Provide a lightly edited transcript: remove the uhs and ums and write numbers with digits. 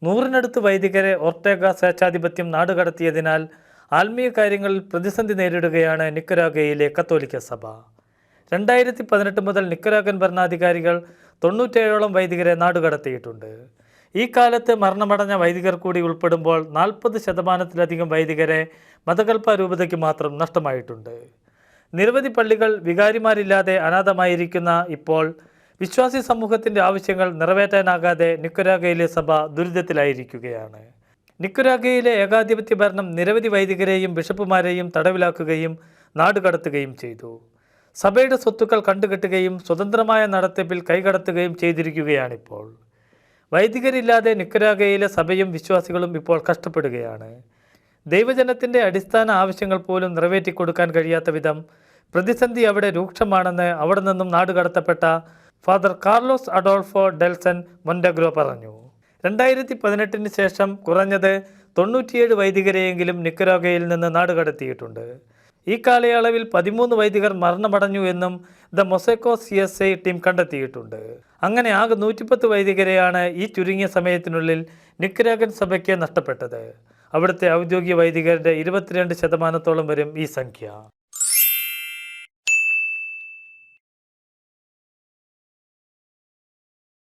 100-നടുത്ത് വൈദികരെ ഒർട്ടേഗ സ്വേച്ഛാധിപത്യം നാടുകടത്തിയതിനാൽ ആത്മീയ കാര്യങ്ങളിൽ പ്രതിസന്ധി നേരിടുകയാണ് നിക്കരാഗോയിലെ കത്തോലിക്ക സഭ. 2018 മുതൽ നിക്കരാഗൻ ഭരണാധികാരികൾ 97ഓളം വൈദികരെ നാടുകടത്തിയിട്ടുണ്ട്. ഈ കാലത്ത് മരണമടഞ്ഞ വൈദികർ കൂടി ഉൾപ്പെടുമ്പോൾ 40%-ലധികം വൈദികരെ മതകൽപ്പ രൂപതയ്ക്ക് മാത്രം നഷ്ടമായിട്ടുണ്ട്. നിരവധി പള്ളികൾ വികാരിമാരില്ലാതെ അനാഥമായിരിക്കുന്ന ഇപ്പോൾ വിശ്വാസി സമൂഹത്തിൻ്റെ ആവശ്യങ്ങൾ നിറവേറ്റാനാകാതെ നിക്കരാഗോയിലെ സഭ ദുരിതത്തിലായിരിക്കുകയാണ്. നിക്കരാഗോയിലെ ഏകാധിപത്യ ഭരണം നിരവധി വൈദികരെയും ബിഷപ്പുമാരെയും തടവിലാക്കുകയും നാടുകടത്തുകയും ചെയ്തു. സഭയുടെ സ്വത്തുക്കൾ കണ്ടുകെട്ടുകയും സ്വതന്ത്രമായ നടത്തിപ്പിൽ കൈകടത്തുകയും ചെയ്തിരിക്കുകയാണിപ്പോൾ. വൈദികരില്ലാതെ നിക്കരാഗോയിലെ സഭയും വിശ്വാസികളും ഇപ്പോൾ കഷ്ടപ്പെടുകയാണ്. ദൈവജനത്തിൻ്റെ അടിസ്ഥാന ആവശ്യങ്ങൾ പോലും നിറവേറ്റിക്കൊടുക്കാൻ കഴിയാത്ത വിധം പ്രതിസന്ധി അവിടെ രൂക്ഷമാണെന്ന് അവിടെ നിന്നും നാടുകടത്തപ്പെട്ട ഫാദർ കാർലോസ് അഡോൾഫോ ഡെൽസൺ മൊൻ്റെഗ്രോ പറഞ്ഞു. 2018 ശേഷം കുറഞ്ഞത് 97 വൈദികരെയെങ്കിലും നിക്കരാഗോയിൽ നിന്ന് നാടുകടത്തിയിട്ടുണ്ട്. ഈ കാലയളവിൽ 13 വൈദികർ മരണമടഞ്ഞു എന്നും ദ മൊസൈക്കോ CSI ടീം കണ്ടെത്തിയിട്ടുണ്ട്. അങ്ങനെ ആകെ 110 വൈദികരെയാണ് ഈ ചുരുങ്ങിയ സമയത്തിനുള്ളിൽ നിക്കരാഗൻ സഭയ്ക്ക് നഷ്ടപ്പെട്ടത്. അവിടുത്തെ ഔദ്യോഗിക വൈദികരുടെ 22% വരും ഈ സംഖ്യ.